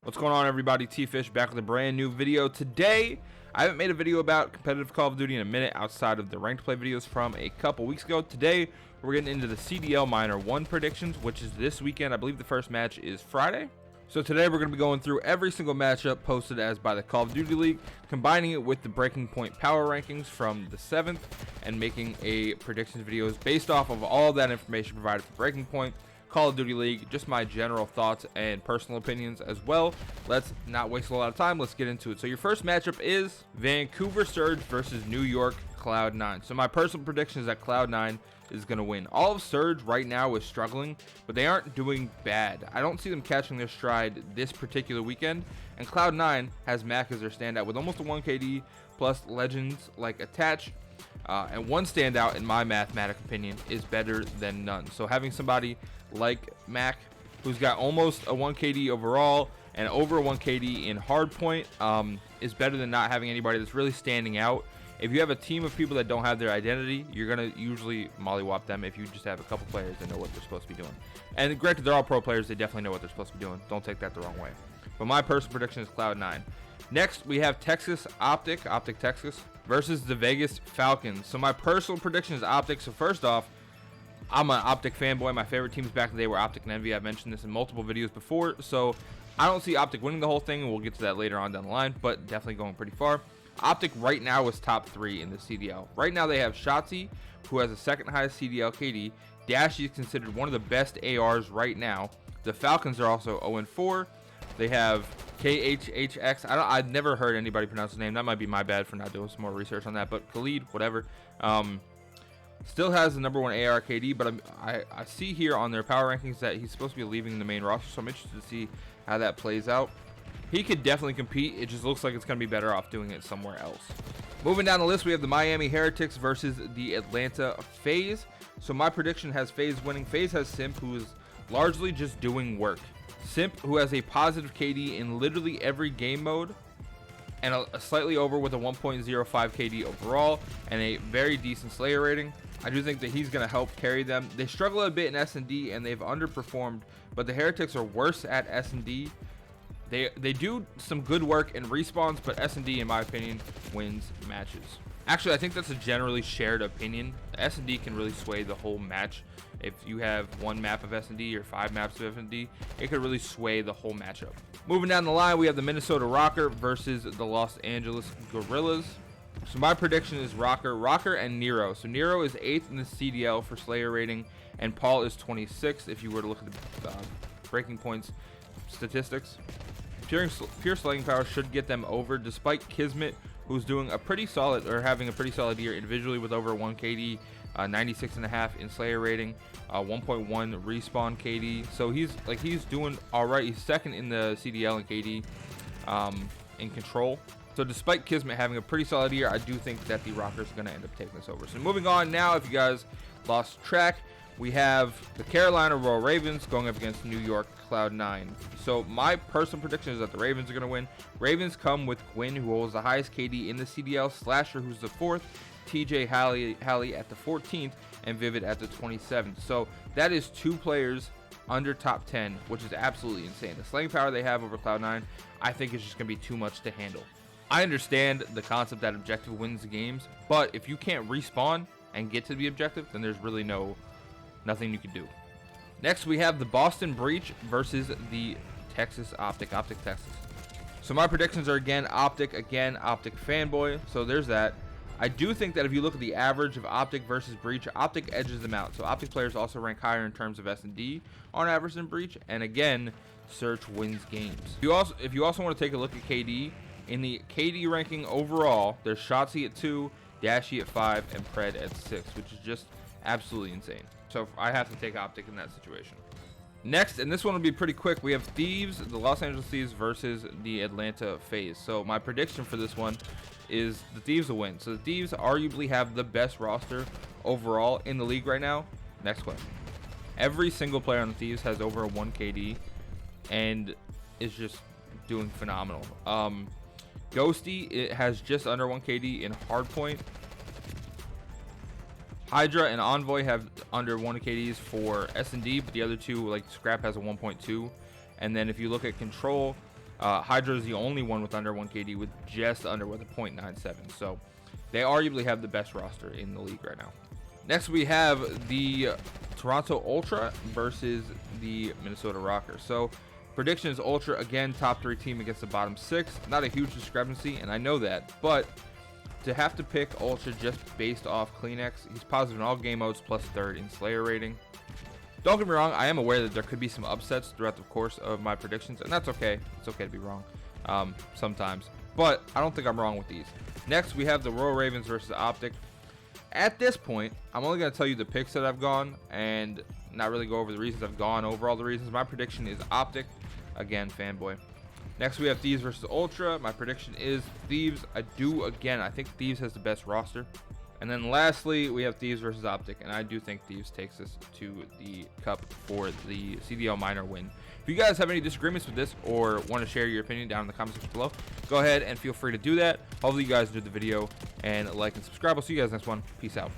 What's going on, everybody? T-Fish back with a brand new video. Today, I haven't made a video about competitive Call of Duty in a minute outside of the ranked play videos from a couple weeks ago. Today, we're getting into the CDL Minor 1 predictions, which is this weekend. I believe the first match is Friday. So today, we're going to be going through every single matchup posted as by the Call of Duty League, combining it with the Breaking Point power rankings from the 7th, and making a predictions videos based off of all that information provided for Breaking Point, Call of Duty League, just my general thoughts and personal opinions as well. Let's not waste a lot of time. Let's get into it. So your first matchup is Vancouver Surge versus New York Cloud9. So my personal prediction is that Cloud9 is going to win. All of Surge right now is struggling, but they aren't doing bad. I don't see them catching their stride this particular weekend. And Cloud9 has Mac as their standout with almost a 1 KD plus legends like Attach. And one standout, in my mathematic opinion, is better than none. So having somebody like Mac, who's got almost a 1 KD overall and over a 1 KD in hardpoint, is better than not having anybody that's really standing out. If you have a team of people that don't have their identity, you're going to usually mollywop them if you just have a couple players that know what they're supposed to be doing. And granted, they're all pro players. They definitely know what they're supposed to be doing. Don't take that the wrong way. But my personal prediction is Cloud9. Next, we have Texas Optic Texas, versus the Vegas Falcons. So my personal prediction is Optic. So first off, I'm an Optic fanboy. My favorite teams back in the day were Optic and Envy. I've mentioned this in multiple videos before. So I don't see Optic winning the whole thing, and we'll get to that later on down the line, but definitely going pretty far. Optic right now is top 3 in the CDL. Right now they have Shotzi, who has the second highest CDL KD. Dashy is considered one of the best ARs right now. The Falcons are also 0-4. They have KHHX. I've never heard anybody pronounce his name. That might be my bad for not doing some more research on that. But Khalid, whatever, still has the number 1 AR KD. But I see here on their power rankings that he's supposed to be leaving the main roster. So I'm interested to see how that plays out. He could definitely compete. It just looks like it's going to be better off doing it somewhere else. Moving down the list, we have the Miami Heretics versus the Atlanta FaZe. So my prediction has FaZe winning. FaZe has Simp, who is largely just doing work. Simp, who has a positive KD in literally every game mode, and a slightly over with a 1.05 KD overall, and a very decent Slayer rating. I do think that he's going to help carry them. They struggle a bit in S&D, and they've underperformed, but the Heretics are worse at S&D. They do some good work in respawns, but S&D, in my opinion, wins matches. Actually, I think that's a generally shared opinion. S&D can really sway the whole match. If you have one map of S&D or 5 maps of S&D, it could really sway the whole matchup. Moving down the line, we have the Minnesota Rocker versus the Los Angeles Guerrillas. So my prediction is Rocker and Nero. So Nero is 8th in the CDL for Slayer rating, and Paul is 26th if you were to look at the Breaking Points statistics. Pure slugging power should get them over, despite Kismet, who's doing a pretty solid, or having a pretty solid year individually with over 1 KD, 96.5 in Slayer rating, 1.1 respawn KD. So he's doing all right. He's second in the CDL and KD in control. So despite Kismet having a pretty solid year, I do think that the Rockers are going to end up taking this over. So moving on now, if you guys lost track, we have the Carolina Royal Ravens going up against New York Cloud9. So my personal prediction is that the Ravens are going to win. Ravens come with Gwyn, who holds the highest KD in the CDL, Slasher, who's the 4th, TJ Halley at the 14th, and Vivid at the 27th. So that is 2 players under top 10, which is absolutely insane. The slaying power they have over Cloud9, I think, is just going to be too much to handle. I understand the concept that objective wins the games, but if you can't respawn and get to the objective, then there's really nothing you can do. Next, we have the Boston Breach versus the Texas Optic Texas. So my predictions are Optic fanboy. So there's that. I do think that if you look at the average of Optic versus Breach, Optic edges them out. So Optic players also rank higher in terms of S&D on average than Breach. And again, Search wins games. If you also want to take a look at KD, in the KD ranking overall, there's Shotzi at 2, Dashy at 5, and Pred at 6, which is just absolutely insane. So I have to take Optic in that situation. Next, and this one will be pretty quick, we have Thieves, the Los Angeles Thieves versus the Atlanta FaZe. So my prediction for this one is the Thieves will win. So the Thieves arguably have the best roster overall in the league right now. Next question. Every single player on the Thieves has over a 1 KD and is just doing phenomenal. Ghosty, it has just under 1 KD in hardpoint. Hydra and Envoy have under 1 KDs for S&D, but the other two, like Scrap, has a 1.2. And then if you look at Control, Hydra is the only one with under 1 KD with just under with a .97. So they arguably have the best roster in the league right now. Next, we have the Toronto Ultra versus the Minnesota Rockers. So prediction is Ultra, again, top 3 team against the bottom 6. Not a huge discrepancy, and I know that. But to have to pick Ultra just based off Kleenex, he's positive in all game modes, plus 3rd in Slayer rating. Don't get me wrong, I am aware that there could be some upsets throughout the course of my predictions, and that's okay. It's okay to be wrong sometimes. But I don't think I'm wrong with these. Next, we have the Royal Ravens versus Optic. At this point, I'm only going to tell you the picks that I've gone and not really go over the reasons I've gone over all the reasons. My prediction is Optic. Again, fanboy. Next, we have Thieves versus Ultra. My prediction is Thieves. I think Thieves has the best roster. And then lastly, we have Thieves versus Optic, and I do think Thieves takes us to the cup for the CDL minor win. If you guys have any disagreements with this or want to share your opinion down in the comments section below, go ahead and feel free to do that. Hopefully you guys enjoyed the video, and like and subscribe. I'll see you guys next one. Peace out.